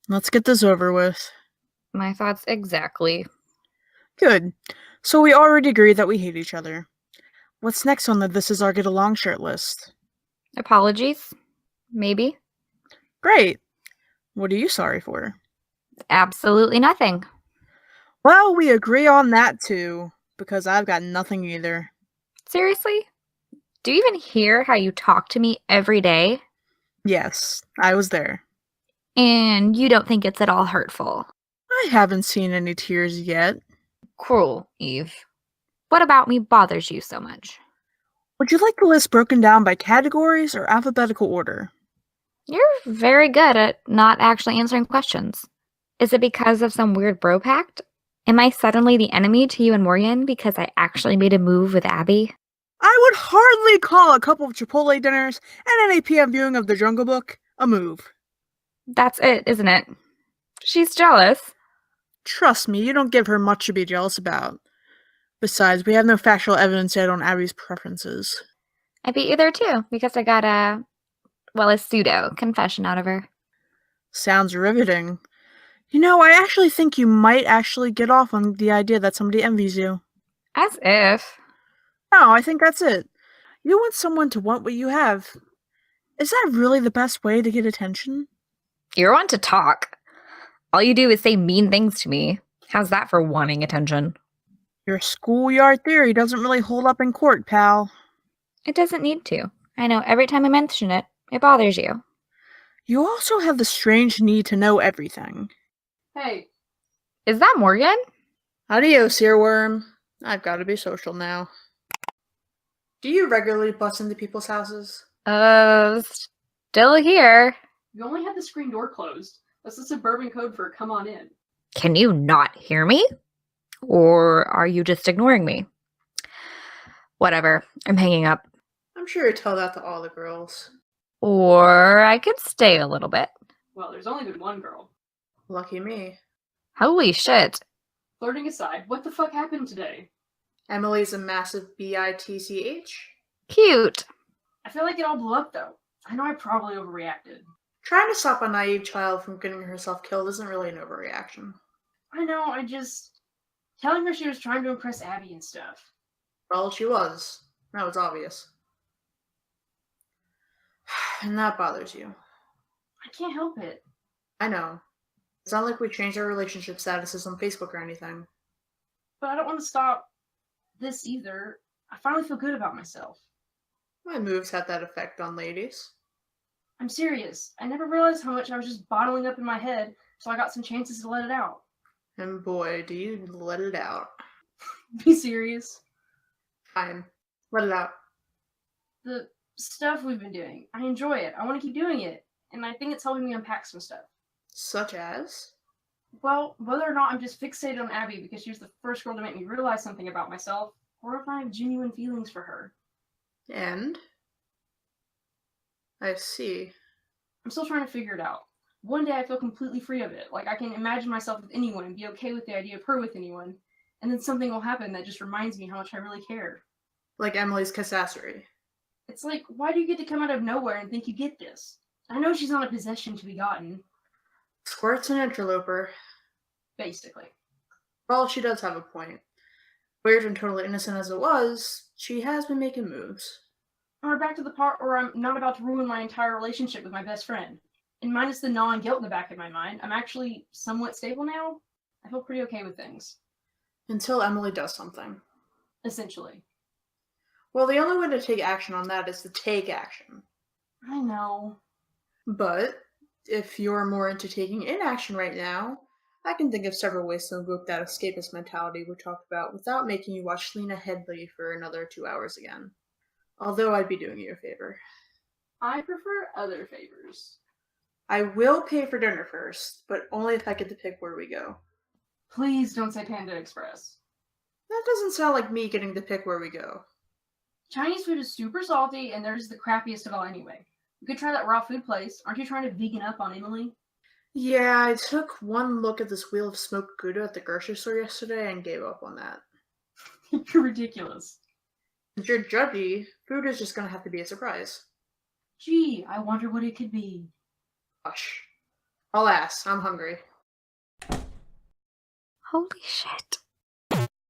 Let's get this over with. My thoughts exactly. Good. So we already agreed that we hate each other. What's next on the This Is Our Get Along shirt list? Apologies? Maybe? Great. What are you sorry for? Absolutely nothing. Well, we agree on that too, because I've got nothing either. Seriously? Do you even hear how you talk to me every day? Yes, I was there. And you don't think it's at all hurtful? I haven't seen any tears yet. Cruel, Eve. What about me bothers you so much? Would you like the list broken down by categories or alphabetical order? You're very good at not actually answering questions. Is it because of some weird bro pact? Am I suddenly the enemy to you and Morgan because I actually made a move with Abby? I would hardly call a couple of Chipotle dinners and an 8 p.m. viewing of The Jungle Book a move. That's it, isn't it? She's jealous. Trust me, you don't give her much to be jealous about. Besides, we have no factual evidence yet on Abby's preferences. I beat you there too because I got a pseudo confession out of her. Sounds riveting. You know, I actually think you might actually get off on the idea that somebody envies you. As if. No, I think that's it. You want someone to want what you have. Is that really the best way to get attention? You're one to talk. All you do is say mean things to me. How's that for wanting attention? Your schoolyard theory doesn't really hold up in court, pal. It doesn't need to. I know every time I mention it, it bothers you. You also have the strange need to know everything. Hey. Is that Morgan? Adios, earworm. I've got to be social now. Do you regularly bust into people's houses? Still here. You only had the screen door closed. That's the suburban code for come on in. Can you not hear me? Or are you just ignoring me? Whatever. I'm hanging up. I'm sure you tell that to all the girls. Or I could stay a little bit. Well, there's only been one girl. Lucky me. Holy shit. Flirting aside, what the fuck happened today? Emily's a massive bitch. Cute. I feel like it all blew up though. I know I probably overreacted. Trying to stop a naive child from getting herself killed isn't really an overreaction. I know, telling her she was trying to impress Abby and stuff. Well, she was. That was obvious. And that bothers you. I can't help it. I know. It's not like we changed our relationship statuses on Facebook or anything. But I don't want to stop this either. I finally feel good about myself. My moves had that effect on ladies. I'm serious. I never realized how much I was just bottling up in my head, so I got some chances to let it out. And boy, do you let it out. Be serious. Fine. Let it out. The stuff we've been doing, I enjoy it. I want to keep doing it. And I think it's helping me unpack some stuff. Such as? Well, whether or not I'm just fixated on Abby because she was the first girl to make me realize something about myself, or if I have genuine feelings for her. And? I see. I'm still trying to figure it out. One day I feel completely free of it, like I can imagine myself with anyone and be okay with the idea of her with anyone, and then something will happen that just reminds me how much I really care. Like Emily's Cassassery. It's like, why do you get to come out of nowhere and think you get this? I know she's not a possession to be gotten. Squirt's an interloper. Basically. Well, she does have a point. Weird and totally innocent as it was, she has been making moves. And we're back to the part where I'm not about to ruin my entire relationship with my best friend. And minus the non-guilt in the back of my mind, I'm actually somewhat stable now. I feel pretty okay with things. Until Emily does something. Essentially. Well, the only way to take action on that is to take action. I know. But, if you're more into taking inaction right now, I can think of several ways to invoke that escapist mentality we talked about without making you watch Lena Headley for another 2 hours again. Although I'd be doing you a favor. I prefer other favors. I will pay for dinner first, but only if I get to pick where we go. Please don't say Panda Express. That doesn't sound like me getting to pick where we go. Chinese food is super salty, and theirs is the crappiest of all anyway. You could try that raw food place. Aren't you trying to vegan up on Emily? Yeah, I took one look at this wheel of smoked Gouda at the grocery store yesterday and gave up on that. You're ridiculous. If you're judgy, food is just gonna have to be a surprise. Gee, I wonder what it could be. Hush. I'll ask. I'm hungry. Holy shit.